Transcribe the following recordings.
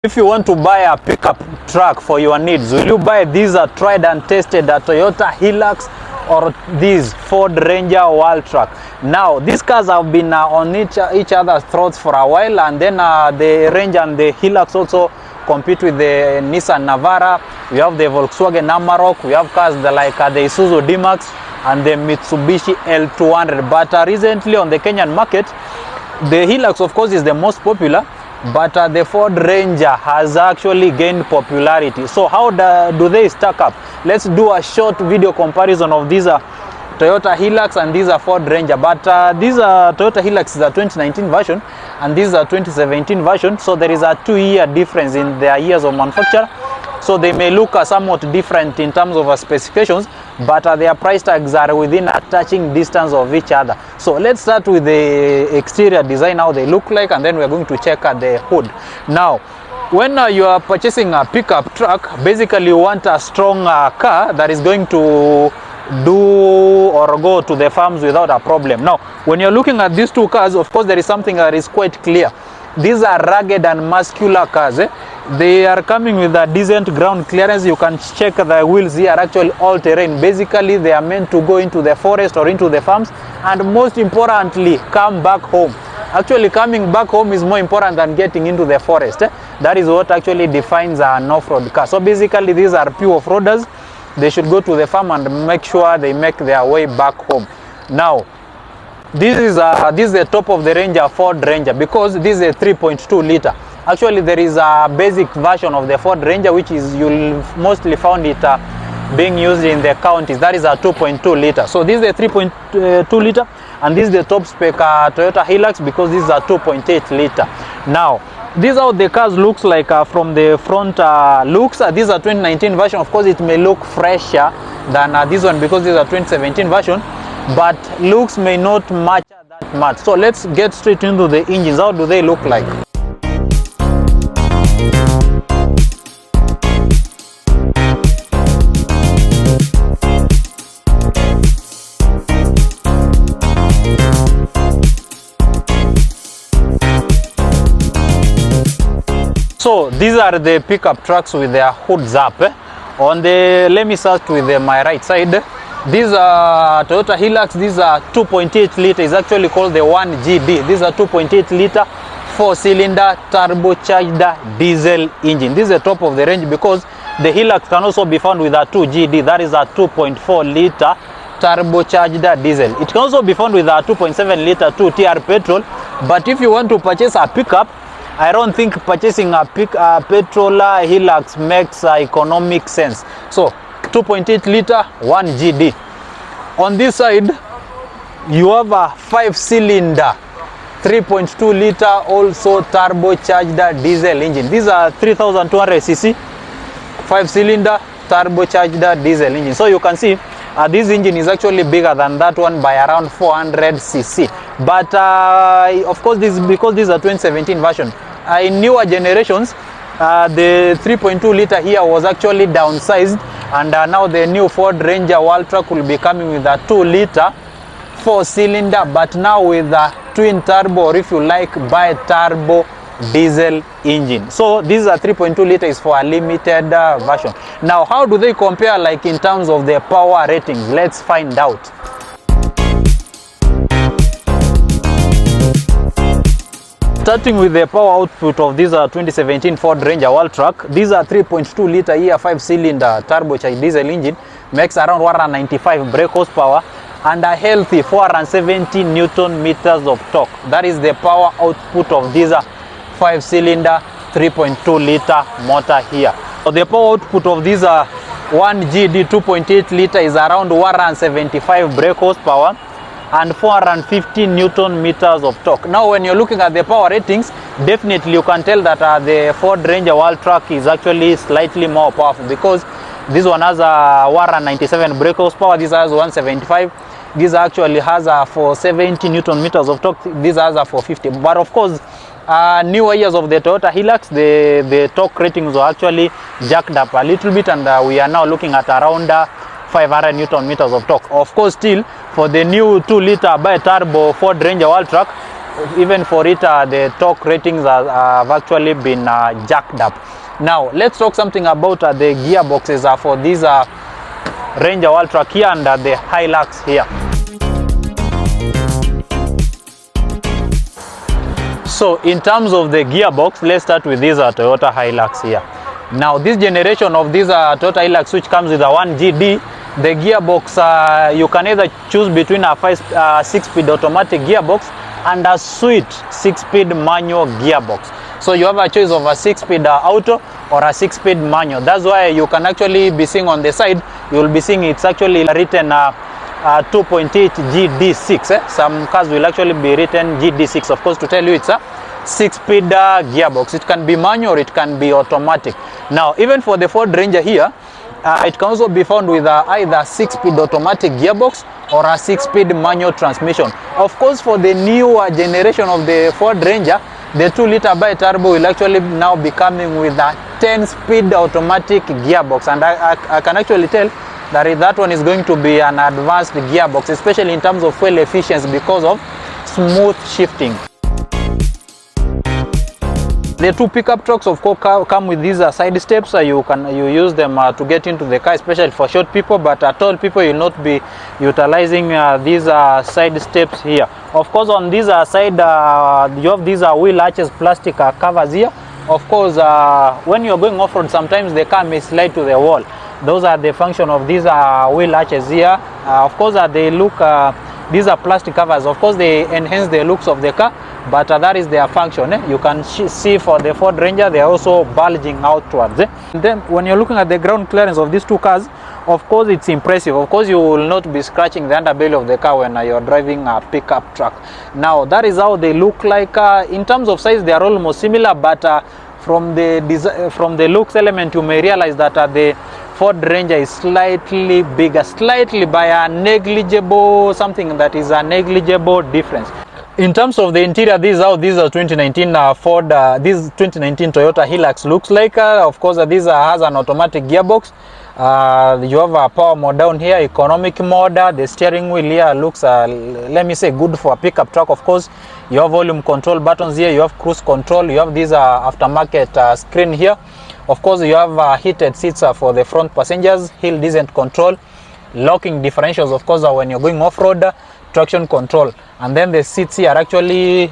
If you want to buy a pickup truck for your needs, will you buy these tried and tested Toyota Hilux or these Ford Ranger Wildtrak? Now, these cars have been on each other's throats for a while, and then the Ranger and the Hilux also compete with the Nissan Navara. We have the Volkswagen Amarok. We have cars like the Isuzu D-Max and the Mitsubishi L200. But recently on the Kenyan market, the Hilux, of course, is the most popular. But the Ford Ranger has actually gained popularity. So how do they stack up? Let's do a short video comparison of these Toyota Hilux and these Ford Ranger. But these Toyota Hilux is a 2019 version and this is a 2017 version. So there is a 2-year difference in their years of manufacture. So they may look somewhat different in terms of specifications, but their price tags are within a touching distance of each other. So let's start with the exterior design, how they look like, and then we're going to check at the hood. Now, when you are purchasing a pickup truck, basically you want a strong car that is going to do or go to the farms without a problem. Now, when you're looking at these two cars, of course, there is something that is quite clear. These are rugged and muscular cars. They are coming with a decent ground clearance. You can check the wheels here are actually all-terrain. Basically, they are meant to go into the forest or into the farms, and most importantly, come back home. Actually, coming back home is more important than getting into the forest. That is what actually defines an off-road car. So basically, these are pure off-roaders. They should go to the farm and make sure they make their way back home. Now, this is the top of the Ranger, Ford Ranger, because this is a 3.2 liter. Actually, there is a basic version of the Ford Ranger, which is you'll mostly found it being used in the counties. That is a 2.2 liter. So this is a 3.2 liter, and this is the top spec Toyota Hilux, because this is a 2.8 liter. Now, this is how the cars looks like from the front looks. This is a 2019 version. Of course, it may look fresher than this one because this is a 2017 version, but looks may not match that much. So let's get straight into the engines. How do they look like? So these are the pickup trucks with their hoods up. Let me start with my right side. These are Toyota Hilux. These are 2.8 liter. Is actually called the 1GD. These are 2.8 liter 4-cylinder turbocharged diesel engine. This is the top of the range because the Hilux can also be found with a 2GD. That is a 2.4 liter turbocharged diesel. It can also be found with a 2.7 liter 2TR petrol. But if you want to purchase a pickup, I don't think purchasing a petrol Hilux makes economic sense. So 2.8 liter 1GD. On this side, you have a 5-cylinder 3.2 liter also turbocharged diesel engine. These are 3200 cc 5-cylinder turbocharged diesel engine. So you can see this engine is actually bigger than that one by around 400 cc. But of course, this is because this is a 2017 version. In newer generations, the 3.2 liter here was actually downsized, and now the new Ford Ranger Wildtrak will be coming with a 2 liter 4-cylinder, but now with a twin turbo, or if you like, bi-turbo diesel engine. So this is a 3.2 liter is for a limited version. Now, how do they compare like in terms of their power ratings? Let's find out. Starting with the power output of this 2017 Ford Ranger Wildtrak, these are 3.2 liter here 5-cylinder turbocharged diesel engine, makes around 195 brake horsepower and a healthy 470 Newton meters of torque. That is the power output of this 5-cylinder 3.2 liter motor here. So the power output of this 1GD 2.8 liter is around 175 brake horsepower and 450 Newton meters of torque. Now, when you're looking at the power ratings, definitely you can tell that the Ford Ranger Wildtrak is actually slightly more powerful, because this one has a 197 brake horsepower, this has 175. This actually has a 470 Newton meters of torque. This has a 450. But of course, newer years of the Toyota Hilux, the torque ratings were actually jacked up a little bit, and we are now looking at around 500 Newton meters of torque. Of course, still for the new 2 liter bi-turbo Ford Ranger Wildtrak, even for it, the torque ratings have actually been jacked up. Now, let's talk something about the gearboxes for these Ranger Wildtrak here and the Hilux here. So in terms of the gearbox, let's start with this Toyota Hilux here. Now this generation of this Toyota Hilux, which comes with a 1GD, the gearbox, you can either choose between a 6-speed automatic gearbox and a sweet 6-speed manual gearbox. So you have a choice of a 6-speed auto or a 6-speed manual. That's why you can actually be seeing on the side, you will be seeing it's actually written 2.8 GD6. Some cars will actually be written GD6, of course, to tell you it's a 6-speed gearbox. It can be manual or it can be automatic. Now, even for the Ford Ranger here, it can also be found with either 6-speed automatic gearbox or a 6-speed manual transmission. Of course, for the newer generation of the Ford Ranger, the 2-liter bi-turbo will actually now be coming with a 10-speed automatic gearbox, and I can actually tell that one is going to be an advanced gearbox, especially in terms of fuel efficiency because of smooth shifting. The two pickup trucks, of course, come with these side steps. You use them to get into the car, especially for short people, but tall people will not be utilizing these side steps here. Of course, on this side, you have these wheel arches, plastic covers here. Of course, when you're going off-road, sometimes the car may slide to the wall. Those are the function of these wheel arches here. Of course, they look, these are plastic covers. Of course, they enhance the looks of the car, but that is their function. You can see for the Ford Ranger, they are also bulging outwards. And then when you're looking at the ground clearance of these two cars, of course, it's impressive. Of course, you will not be scratching the underbelly of the car when you're driving a pickup truck. Now, that is how they look like. In terms of size, they are almost similar, but from the looks element, you may realize that the Ford Ranger is slightly bigger, slightly by a negligible, something that is a negligible difference. In terms of the interior, this is how this 2019 Ford, this 2019 Toyota Hilux looks like. Of course, this has an automatic gearbox. You have a power mode down here, economic mode. The steering wheel here looks, let me say, good for a pickup truck. Of course, you have volume control buttons here. You have cruise control. You have this aftermarket screen here. Of course, you have heated seats for the front passengers, hill descent control, locking differentials, of course, when you're going off-road, traction control. And then the seats here are actually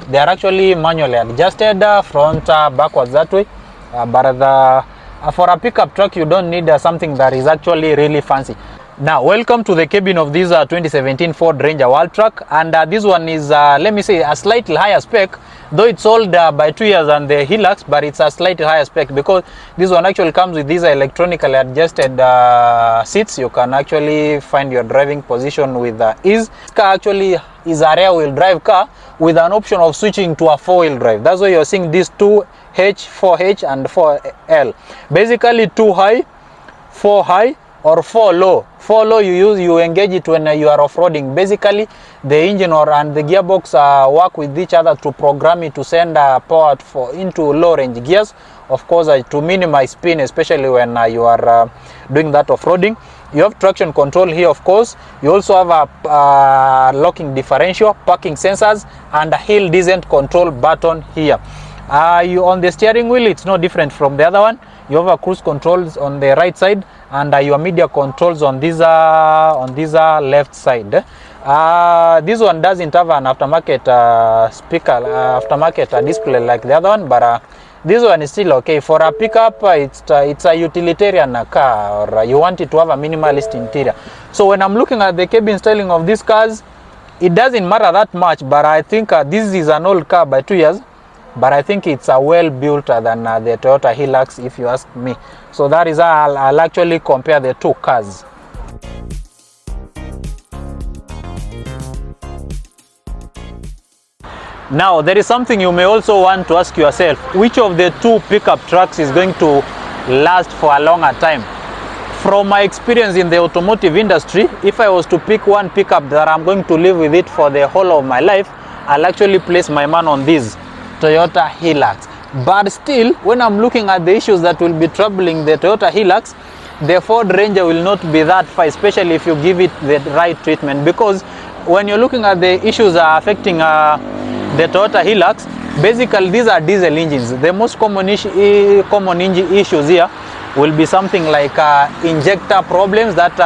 manually adjusted, front, backwards that way. But for a pickup truck, you don't need something that is actually really fancy. Now, welcome to the cabin of this 2017 Ford Ranger Wildtrak, and this one is, let me say, a slightly higher spec, though it's old by 2 years than the Hilux, but it's a slightly higher spec because this one actually comes with these electronically adjusted seats. You can actually find your driving position with ease. This car actually is a rear-wheel drive car with an option of switching to a 4-wheel drive. That's why you're seeing these 2H, 4H, and 4L. Basically 2 high, 4 high, or 4 low. 4 low you engage it when you are off-roading. Basically, the engine and the gearbox work with each other to program it to send power into low range gears. Of course, to minimize spin, especially when you are doing that off-roading. You have traction control here, of course. You also have a locking differential, parking sensors, and a hill descent control button here. On the steering wheel, it's no different from the other one. You have a cruise controls on the right side, and your media controls on this left side. This one doesn't have an aftermarket speaker, aftermarket display like the other one, but this one is still okay. For a pickup, it's a utilitarian car, or you want it to have a minimalist interior. So when I'm looking at the cabin styling of these cars, it doesn't matter that much, but I think this is an old car by 2 years. But I think it's well built than the Toyota Hilux, if you ask me. So that is how I'll actually compare the two cars. Now, there is something you may also want to ask yourself. Which of the two pickup trucks is going to last for a longer time? From my experience in the automotive industry, if I was to pick one pickup that I'm going to live with it for the whole of my life, I'll actually place my man on this Toyota Hilux. But still, when I'm looking at the issues that will be troubling the Toyota Hilux, the Ford Ranger will not be that far, especially if you give it the right treatment. Because when you're looking at the issues affecting the Toyota Hilux, basically these are diesel engines. The most common engine issues here will be something like injector problems that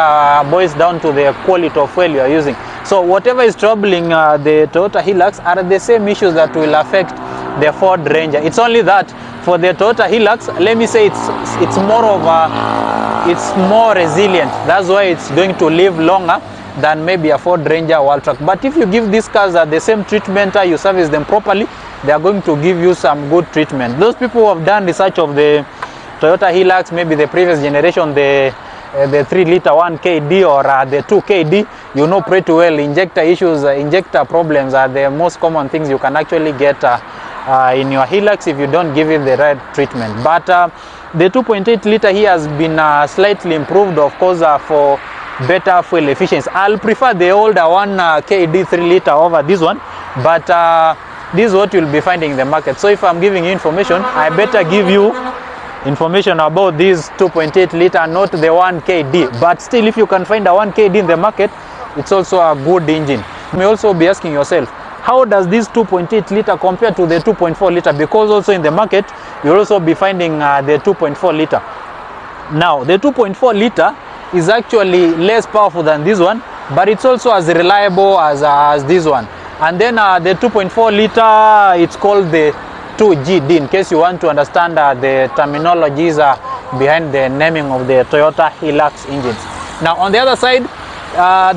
boils down to the quality of fuel you are using. So whatever is troubling the Toyota Hilux are the same issues that will affect the Ford Ranger. It's only that for the Toyota Hilux, let me say it's more resilient. That's why it's going to live longer than maybe a Ford Ranger Wildtrak. But if you give these cars the same treatment, you service them properly, they are going to give you some good treatment. Those people who have done research of the Toyota Hilux, maybe the previous generation, the 3-liter 1KD or the 2KD, you know pretty well injector issues, injector problems are the most common things you can actually get in your Hilux if you don't give it the right treatment. But the 2.8 liter here has been slightly improved, of course, for better fuel efficiency. I'll prefer the older 1KD 3 liter over this one, but this is what you'll be finding in the market. So if I'm giving you information, I better give you information about this 2.8 liter, not the 1KD. But still, if you can find a 1KD in the market, it's also a good engine. You may also be asking yourself, how does this 2.8 liter compare to the 2.4 liter? Because also in the market, you'll also be finding the 2.4 liter. Now, the 2.4 liter is actually less powerful than this one, but it's also as reliable as this one. And then the 2.4 liter, it's called the 2GD, in case you want to understand the terminologies behind the naming of the Toyota Hilux engines. Now on the other side,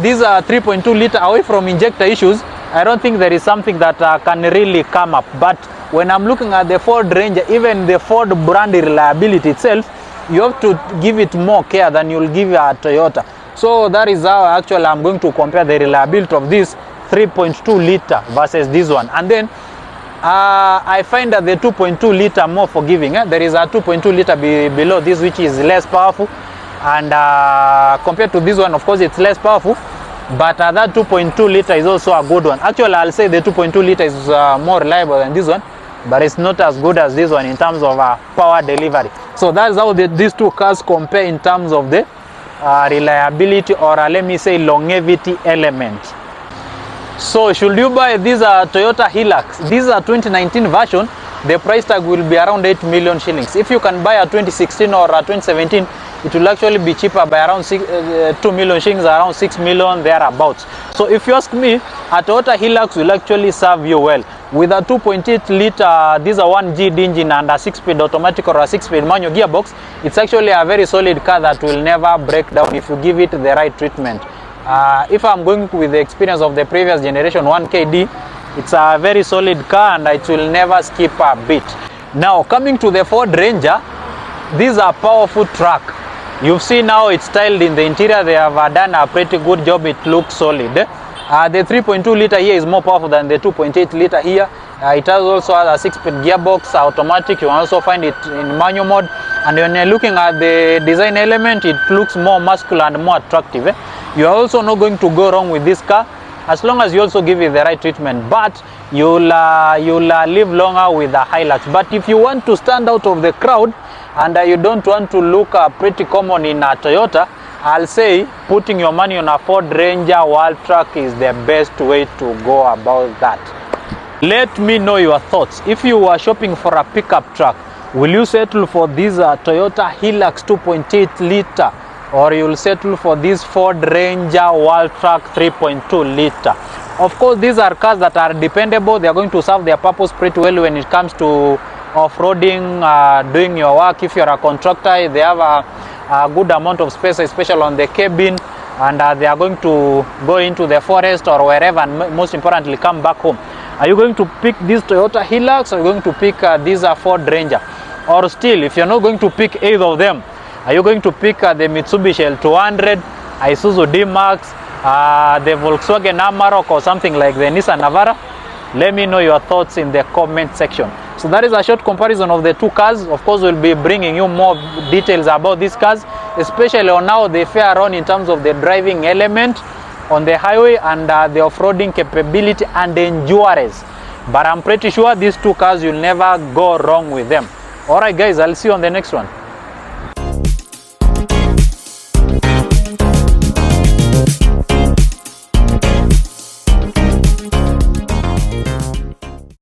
these are 3.2 liter. Away from injector issues, I don't think there is something that can really come up. But when I'm looking at the Ford Ranger, even the Ford brand reliability itself, you have to give it more care than you'll give a Toyota. So that is how actually I'm going to compare the reliability of this 3.2 liter versus this one. And then I find that the 2.2 liter more forgiving. There is a 2.2 liter below this, which is less powerful, and compared to this one, of course, it's less powerful, but that 2.2 liter is also a good one. Actually, I'll say the 2.2 liter is more reliable than this one, but it's not as good as this one in terms of power delivery. So that's how these two cars compare in terms of the reliability, or let me say longevity element. So should you buy this Toyota Hilux? This is a 2019 version. The price tag will be around 8 million shillings. If you can buy a 2016 or a 2017, it will actually be cheaper by around 2 million shillings, around 6 million thereabouts. So if you ask me, a Toyota Hilux will actually serve you well. With a 2.8 liter, this is a 1GD engine and a 6-speed automatic or a 6-speed manual gearbox, it's actually a very solid car that will never break down if you give it the right treatment. If I'm going with the experience of the previous generation 1KD, it's a very solid car and it will never skip a beat. Now coming to the Ford Ranger, this is a powerful truck. You've seen now it's styled in the interior. They have done a pretty good job. It looks solid. The 3.2 liter here is more powerful than the 2.8 liter here. It has also a 6-speed gearbox, automatic. You can also find it in manual mode. And when you're looking at the design element, it looks more muscular and more attractive. You are also not going to go wrong with this car as long as you also give it the right treatment. But you'll live longer with the Hilux. But if you want to stand out of the crowd and you don't want to look pretty common in a Toyota, I'll say putting your money on a Ford Ranger Wildtrak is the best way to go about that. Let me know your thoughts. If you are shopping for a pickup truck, will you settle for this Toyota Hilux 2.8 liter, or you will settle for this Ford Ranger Wildtrak 3.2 liter? Of course, these are cars that are dependable. They are going to serve their purpose pretty well when it comes to off-roading, doing your work. If you're a contractor, they have a good amount of space, especially on the cabin, and they are going to go into the forest or wherever, and most importantly, come back home. Are you going to pick this Toyota Hilux, or are you going to pick this Ford Ranger? Or still, if you're not going to pick either of them, are you going to pick the Mitsubishi L200, Isuzu D-Max, the Volkswagen Amarok, or something like the Nissan Navara? Let me know your thoughts in the comment section. So that is a short comparison of the two cars. Of course, we'll be bringing you more details about these cars, especially on how they fare on in terms of the driving element on the highway and the off-roading capability and endurance. But I'm pretty sure these two cars, you'll never go wrong with them. Alright guys, I'll see you on the next one.